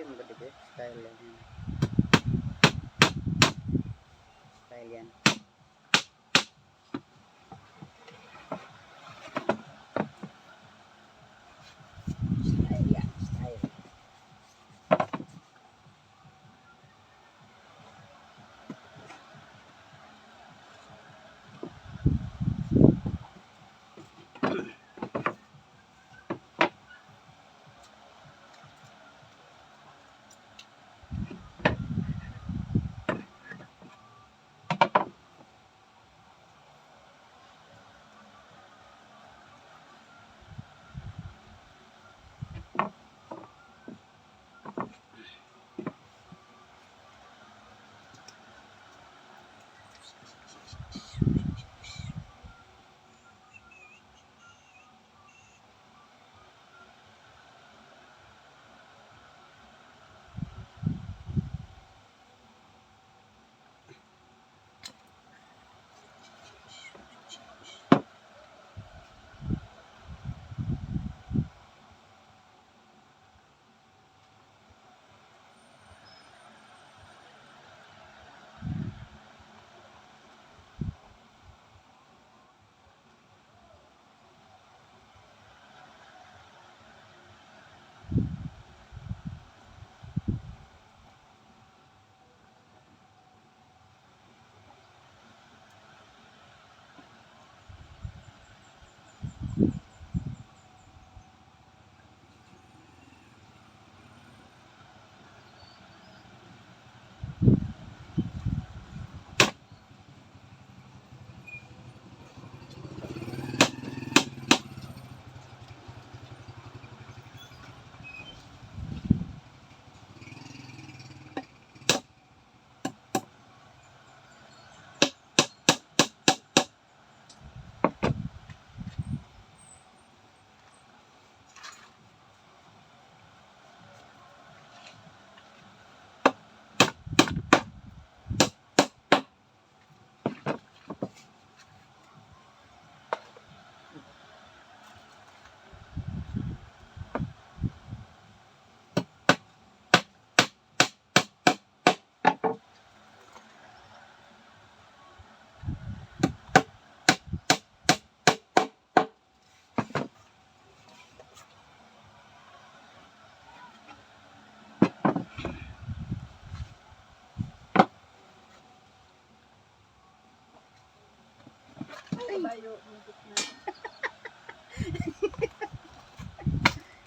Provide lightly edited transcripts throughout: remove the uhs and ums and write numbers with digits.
Yun ba diba? Style yan. Style yan. Style yan. Style. Kabayo.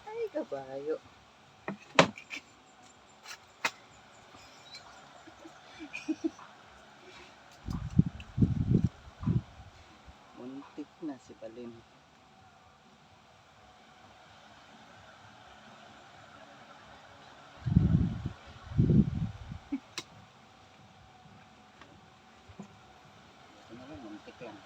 Ay, kabayo. Muntik na si Balin. Ito na lang, muntik lang.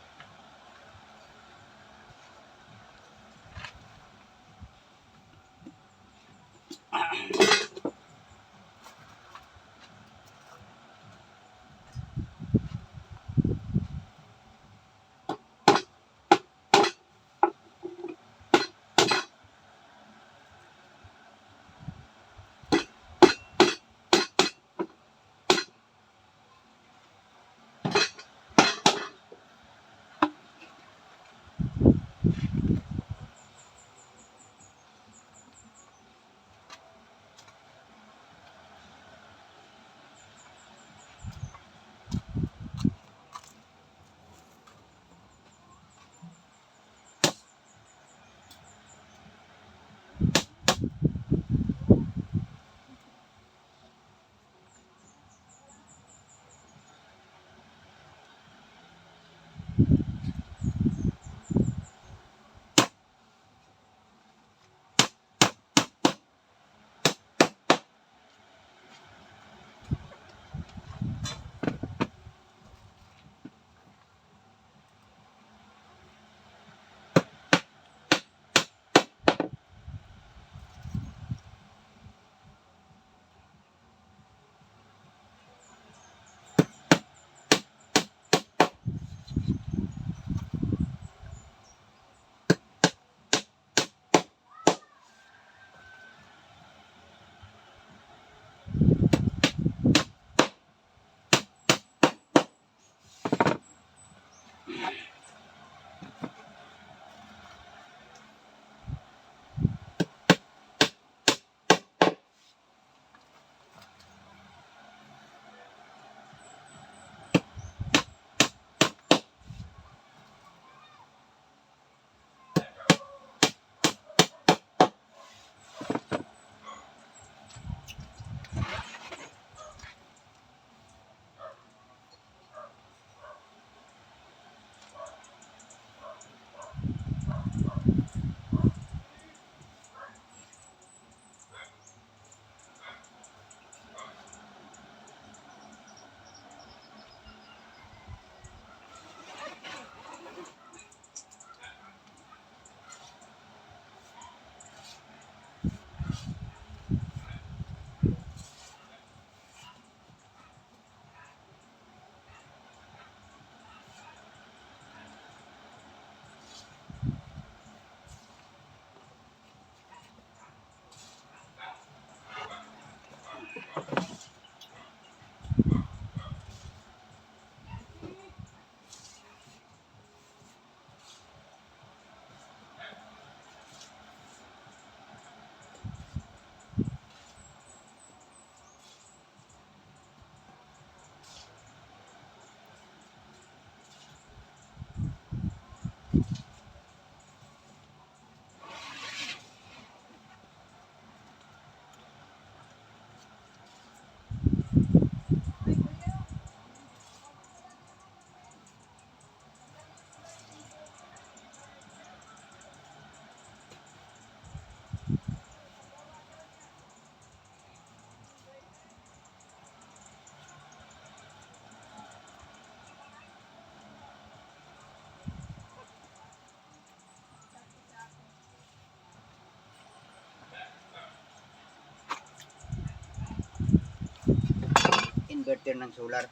converter ng solar.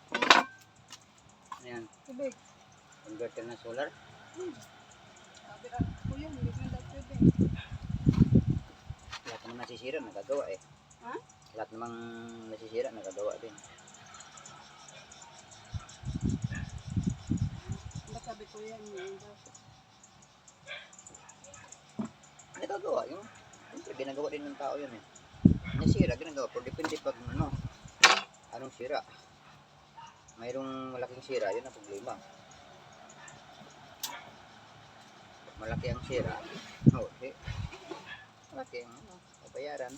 Ayan, Tubig. converter ng solar. Sabi ka, kuya, hindi mo daw tubig. Lahat naman nasisira, nagagawa eh. Ha? Lahat namang nasisira, nagagawa din. Ba't sabi kuya, hindi daw. Nagagawa yung, siyempre, ginagawa din ng tao yun eh. Nasira, ginagawa. Pero depende pag ano, anong sira. Mayroong malaking sira, yun ang problema. Pag malaki ang sira, okay. Malaki ang babayaran.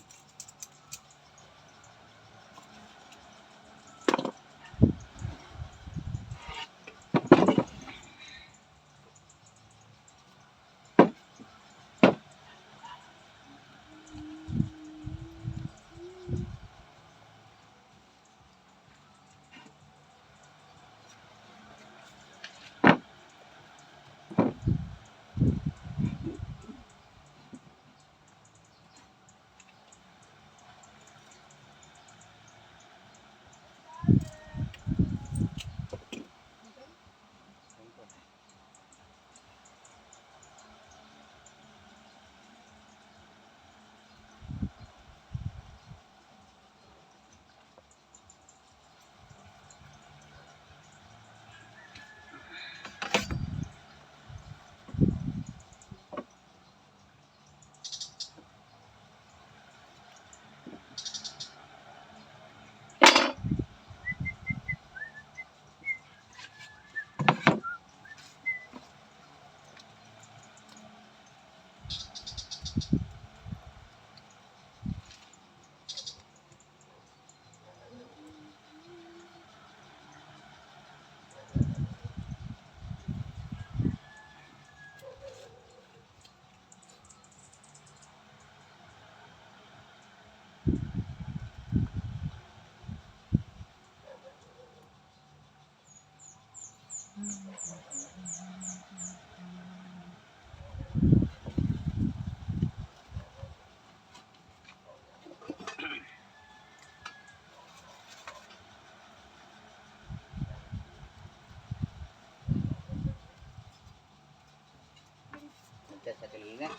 Chat sa tulingan.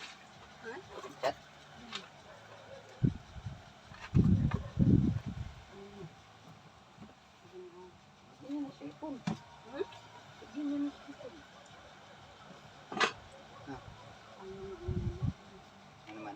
Ha? Chat. Hindi na cellphone. Hmm? Hindi na cellphone. Ano man?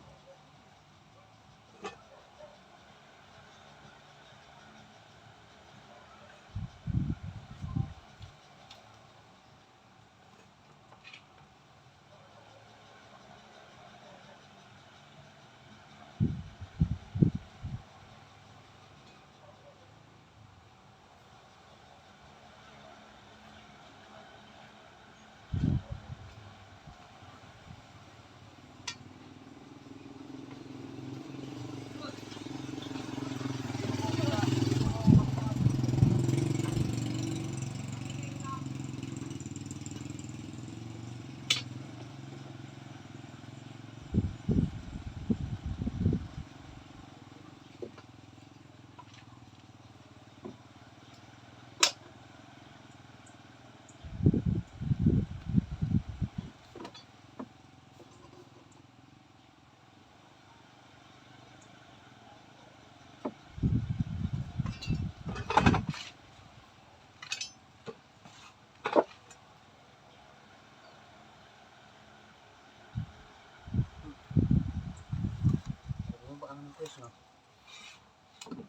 Ano ba ang press, no?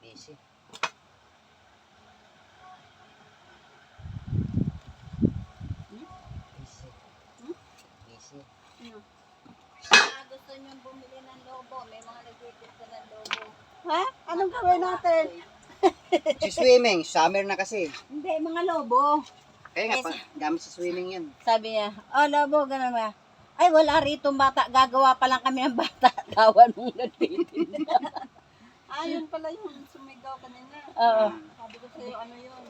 Busy. Busy. Busy. Ano? Gusto niyong bumili ng lobo, may mga nagtitinda ng lobo. Ha? Anong gawin natin? Si swimming, summer na kasi. Hindi, mga lobo. Kaya nga, Yes. gamit sa swimming yan. Sabi niya, oh lobo, gano'n ba? Ay, wala rito bata. Gagawa pa lang kami ng bata. Gawa nung nagtitinda. Yun pala yung sumigaw kanina. Oo. Sabi ko sa'yo, ano yun?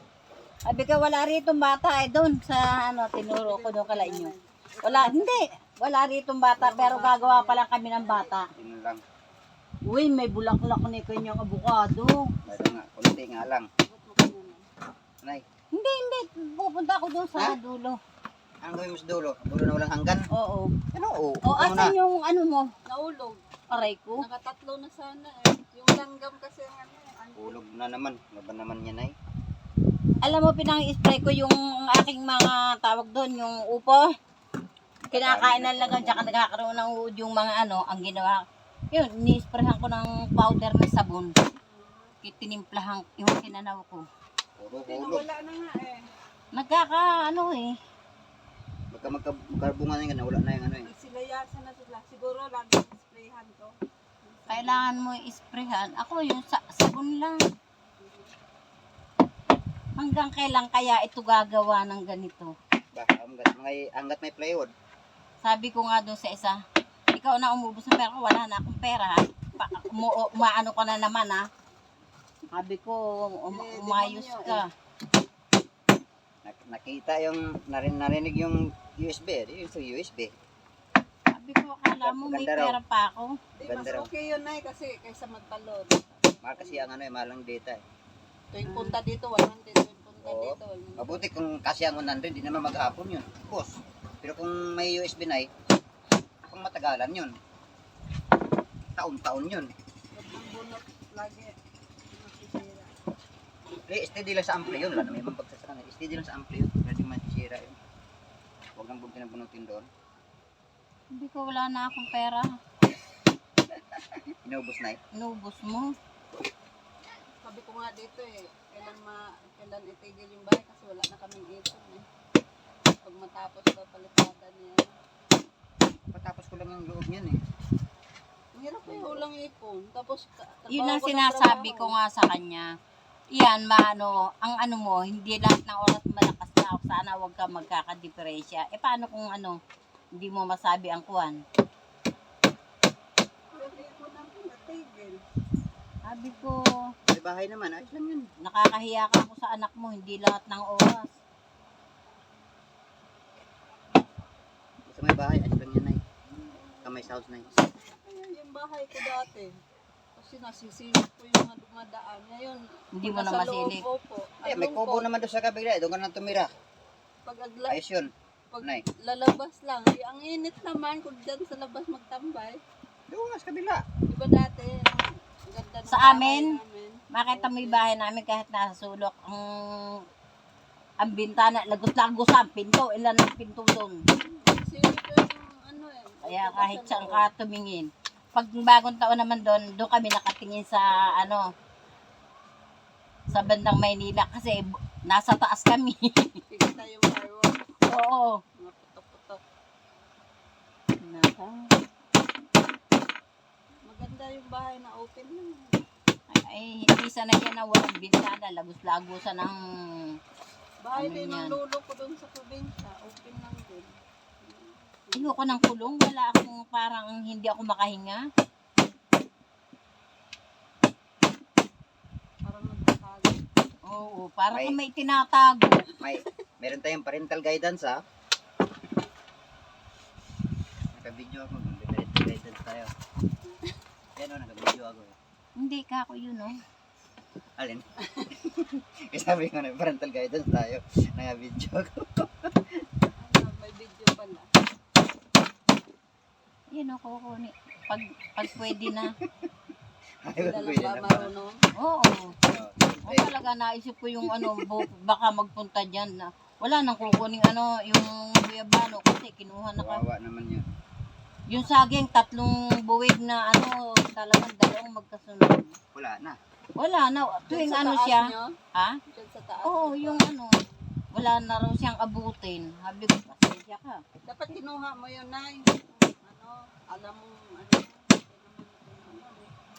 Sabi ka, wala rito bata. Eh, doon sa, tinuro ko doon kala inyo. Wala, hindi. Wala rito bata, pero gagawa pa lang kami ng bata. Yun lang. Uy, may bulaklak ni kanyang abukado. Mayroon nga, kunti nga lang. Sagot mo kanina. Nay. Hindi. Pupunta ako doon sa dulo. Anong gawin mo sa dulo? Dulo na walang hanggan? Oo. Ano? Oo. O, asan yung ano mo? Naulog. Aray ko. Nakatatlo na sana eh. Yung langgam kasi ang ano eh. Ulog na naman. Laban naman yan ay. Alam mo, pinang-spray ko yung aking mga tawag doon, yung upo. Kinakain na lang, tsaka nagkakaroon ng uod yung mga ano, ang ginawa. Yun, ni-sprayhan ko ng powder na sabon. Tinimplahan yung kinanaw ko. Puro Hindi hulog. wala na nga eh. Ano eh. Magkarbungan na wala na yung ano eh. Nagsilayasan na sila. Siguro lagi sprayhan to. Kailangan mo i-sprayhan. Ako yung sabon lang. Hanggang kailan kaya ito gagawa ng ganito? Ba, hanggat may plywood. Sabi ko nga doon sa isa, ikaw na umubos ng pera ko, wala na akong pera. Ha? Umaano ka na naman ha. Sabi ko, umayos ka. Nakita yung, narinig yung USB. Yung sa USB. Sabi ko, akala mo may Ganda raw. pera pa ako. Di, mas Ganda raw. okay yun na kasi kaysa magtalon. Mahal kasi ang ano eh, malang data eh. Tuwing punta dito, 100. Tuwing punta Oo. dito, 100. Mabuti kung kasi ang 100, di naman maghapon yun. Boss. Pero kung may USB na eh, kung matagalan yun. Taon-taon yun. Huwag ang bunot lagi. Masisira. Steady lang sa ampli yun. Wala na may ibang pagsasarang. Steady lang sa ampli yun. Pwede masisira yun. Huwag lang pinabunutin doon. Sabi ko, wala na akong pera. Inaubos na eh. Inubos mo. Sabi ko nga dito eh, kailan itigil yung bahay kasi wala na kaming ipon eh. Pag matapos daw palipada niya. Patapos ko lang yung loob niyan eh. Ang hirap eh, walang ipon. Tapos, Yun ang trabaho ko ng sinasabi trabaho. ko nga sa kanya. Yan, ang ano mo, hindi lahat ng oras malakas na ako. Sana huwag ka magkakadiferensya. Eh, paano kung ano, hindi mo masabi ang kuwan? Hindi ko na natigil. Sabi ko, May bahay naman. Ayos lang yun. nakakahiya ka ako sa anak mo, hindi lahat ng oras. Basta may bahay. Ayos lang yan eh. Kamay sa house na yun. Kaya yung bahay ko dati, kasi nasisilip ko yung mga dumadaan. Ngayon, Hindi mo nasa na masilip. loob po. Eh, may kubo naman doon sa kabila. Doon ka na tumira. Pag Ayos yun. pag Nay. lalabas lang, ang init naman kung dyan sa labas magtambay. Doon nga sa kabila. Diba dati, ang ganda ng Sa bahay amin? namin. Makita mo yung bahay namin kahit nasa sulok. Ang bintana, lagos-lagos ang pinto. Ilan ang pinto doon. Silip ko yung ano eh. Kaya ito kahit sa saan loob. ka tumingin. Pag bagong taon naman doon kami nakatingin sa sa bandang Maynila kasi nasa taas kami. Kita yung firework, Oo. mga putok-putok. Naka. Maganda yung bahay na open lang. Ay, hindi sanay yan na walang bintana. Lagos-lagosan ng Bahay Ano din yan? ng lolo ko doon sa probinsya. Open lang din. ayoko ng kulong. Wala akong parang hindi ako makahinga. Parang nagtatago. Oo, parang May- kung may tinatago. Meron tayong parental guidance ha. Naka-video ako. May parental guidance tayo. Yan o, naka-video ako. Hindi ka ako yun, oh. Alin? Kasi sabi ko na parental guidance tayo. Naka-video ako. Ano, may video pala. Yan o, kukunin. Pag pwede na. Ayaw ko Dalang yun ba naman. marunong? Oo. O talaga naisip ko yung baka magpunta dyan na wala nang kukuning yung guyabano kasi kinuha na ka. Kawawa naman yun. Yung saging, 3 buwig na talagang 2 magkasunod. Wala na. Wala na. Tuwing Dyan sa taas siya. nyo? Ha? Dyan sa taas. Oo, yung wala na raw siyang abutin. Sabi ko, pasensya ka. Dapat kinuha mo yun, Nay. Alam mo,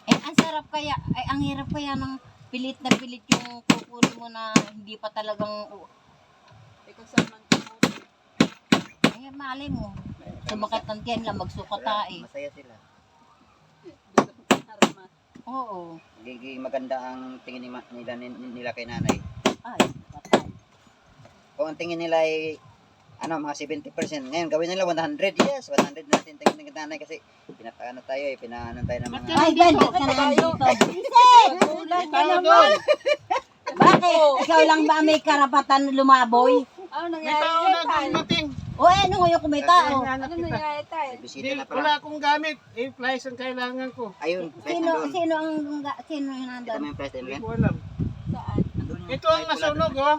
Ang sarap kaya, ang hirap kaya ng pilit na pilit yung kukunin mo na hindi pa talagang, ikaw sa man ay malay mo. Sumakat ng tiyan lang, magsukat tae. Masaya sila. Haramat. Oo. Gigi maganda ang tingin nila kay nanay. Ay, patay. Kung ang tingin nila ay mga 70%. Ngayon, gawin nila 100. Yes, 100 natin tingin ng nanay kasi pinapaano tayo eh, pinaano tayo ng mga... Ay, dyan, dyan ka naman dito. Kulang ka naman. Bakit? Ikaw lang ba may karapatan lumaboy? Ano May nangyari tao dyan, na tay? dumating. O ano ngayon kung may tao? Hinahanap Ano kita. nangyari, tay? May bisita Di, na wala pala. akong gamit. Eh, flies ang kailangan ko. Ayun, flies Sino, nandun. sino ang, sino yung Kita nandun? mo yung flies Hindi nandun? ko alam. Saan? Nandun yung Ito ang flies pula nasunog, dun. oh.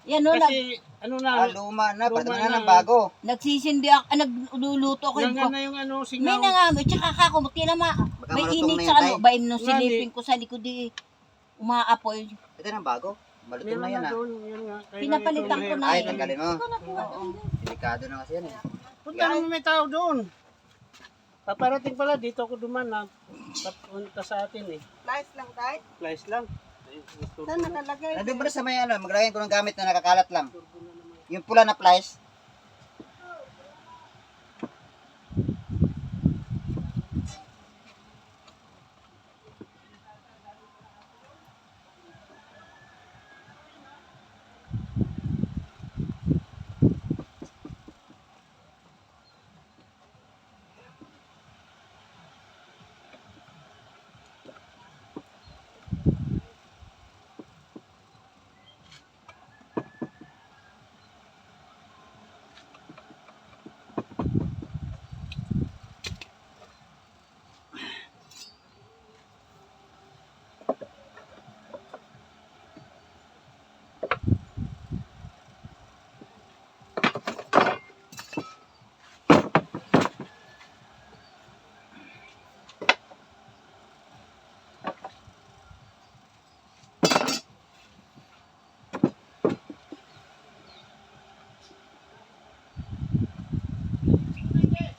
Yan o, Kasi, ano na, Luma na. Palitan Luma na na. ng bago. nagsisindi ako, nagluluto ako. yan Yung, na yung ano, may singaw. nangamoy, tsaka kako, tinama. Baka May malutong init na sa yun, ano, tay. ba nung Wala, silipin ko sa likod di umaapoy. Ito na bago. Malutong na Meron yan na ah. doon. Yan nga. Kailangan Pinapalitan ito ko na Ay, eh. tanggalin mo. Ako nakuha ka Oo. dyan. Delikado na kasi yan eh. Punta naman may tao doon. Paparating pala, dito ako duman na papunta sa atin eh. Flies lang, tay? Flies lang. Ay, gusto Saan ko na. nakalagay? Nandun ba na sa may ano, maglagay ko ng gamit na nakakalat lang. Yung pula na flies.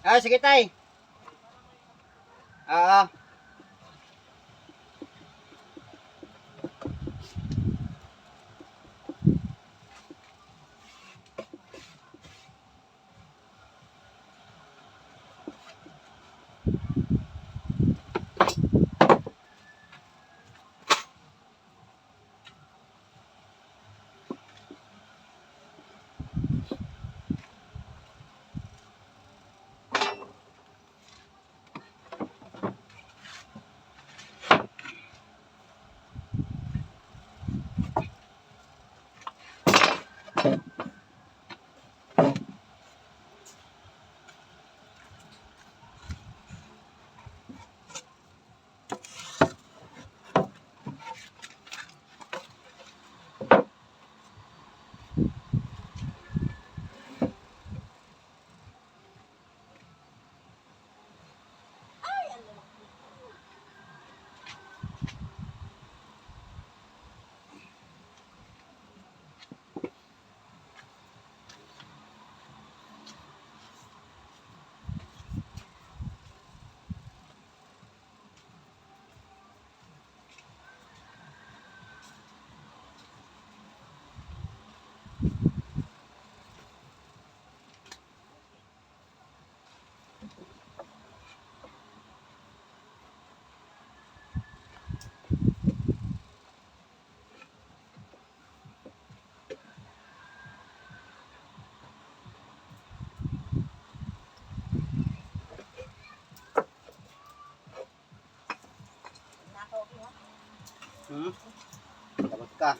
Ah, sige tay. Ah, tapos ka.